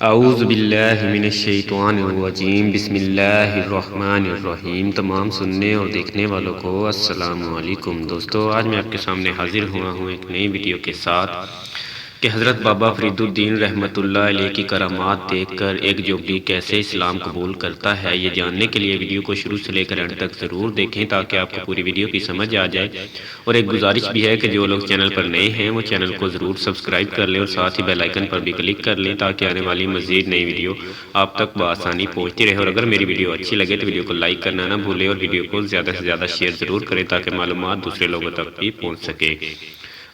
اعوذ باللہ من الشیطان الرجیم، بسم اللہ الرحمن الرحیم۔ تمام سننے اور دیکھنے والوں کو السلام علیکم۔ دوستو، آج میں آپ کے سامنے حاضر ہوا ہوں ایک نئی ویڈیو کے ساتھ کہ حضرت بابا فرید الدین رحمۃ اللہ علیہ کی کرامات دیکھ کر ایک جوگی کیسے اسلام قبول کرتا ہے، یہ جاننے کے لیے ویڈیو کو شروع سے لے کر اینڈ تک ضرور دیکھیں تاکہ آپ کو پوری ویڈیو کی سمجھ آ جائے۔ اور ایک گزارش بھی ہے کہ جو لوگ چینل پر نئے ہیں وہ چینل کو ضرور سبسکرائب کر لیں اور ساتھ ہی بیل آئیکن پر بھی کلک کر لیں تاکہ آنے والی مزید نئی ویڈیو آپ تک بآسانی پہنچتی رہے۔ اور اگر میری ویڈیو اچھی لگے تو ویڈیو کو لائک کرنا نہ بھولیں اور ویڈیو کو زیادہ سے زیادہ شیئر ضرور کریں تاکہ معلومات دوسرے لوگوں تک بھی پہنچ سکے۔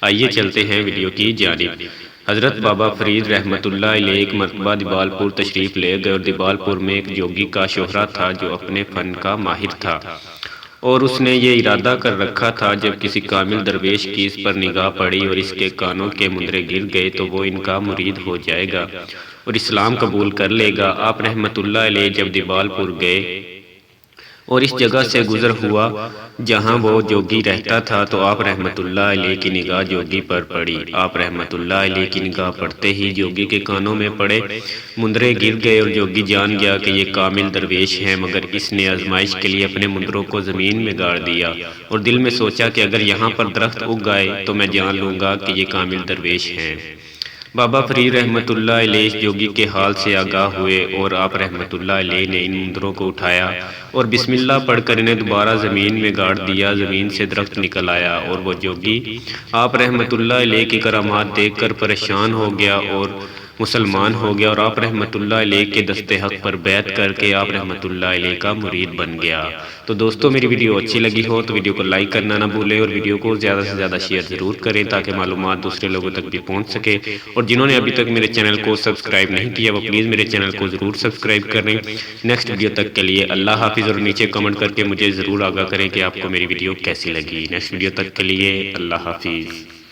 آئیے چلتے ہیں ویڈیو کی جانب۔ حضرت بابا فرید رحمۃ اللہ علیہ ایک مرتبہ دیبال پور تشریف لے گئے اور دیبال پور میں ایک جوگی کا شوہرا تھا جو اپنے فن کا ماہر تھا، اور اس نے یہ ارادہ کر رکھا تھا جب کسی کامل درویش کی اس پر نگاہ پڑی اور اس کے کانوں کے مندرے گر گئے تو وہ ان کا مرید ہو جائے گا اور اسلام قبول کر لے گا۔ آپ رحمۃ اللہ علیہ جب دیبال پور گئے اور اس جگہ سے گزر ہوا جہاں وہ جوگی رہتا تھا تو آپ رحمۃ اللہ علیہ کی نگاہ جوگی پر پڑی۔ آپ رحمۃ اللہ علیہ کی نگاہ پڑتے ہی جوگی کے کانوں میں پڑے مندرے گر گئے اور جوگی جان گیا کہ یہ کامل درویش ہیں، مگر اس نے آزمائش کے لیے اپنے مندروں کو زمین میں گاڑ دیا اور دل میں سوچا کہ اگر یہاں پر درخت اگ گئے تو میں جان لوں گا کہ یہ کامل درویش ہیں۔ بابا فرید رحمۃ اللہ علیہ اس جوگی کے حال سے آگاہ ہوئے اور آپ رحمۃ اللہ علیہ نے ان مندروں کو اٹھایا اور بسم اللہ پڑھ کر انہیں دوبارہ زمین میں گاڑ دیا۔ زمین سے درخت نکل آیا اور وہ جوگی آپ رحمۃ اللہ علیہ کی کرامات دیکھ کر پریشان ہو گیا اور مسلمان ہو گیا اور آپ رحمۃ اللہ علیہ کے دست حق پر بیعت کر کے آپ رحمۃ اللہ علیہ کا مرید بن گیا۔ تو دوستو، میری ویڈیو اچھی لگی ہو تو ویڈیو کو لائک کرنا نہ بھولیں اور ویڈیو کو زیادہ سے زیادہ شیئر ضرور کریں تاکہ معلومات دوسرے لوگوں تک بھی پہنچ سکے۔ اور جنہوں نے ابھی تک میرے چینل کو سبسکرائب نہیں کیا وہ پلیز میرے چینل کو ضرور سبسکرائب کریں۔ نیکسٹ ویڈیو تک کے لیے اللہ حافظ، اور نیچے کمنٹ کر کے مجھے ضرور آگاہ کریں کہ آپ کو میری ویڈیو کیسی لگی۔ نیکسٹ ویڈیو تک کے لیے اللہ حافظ۔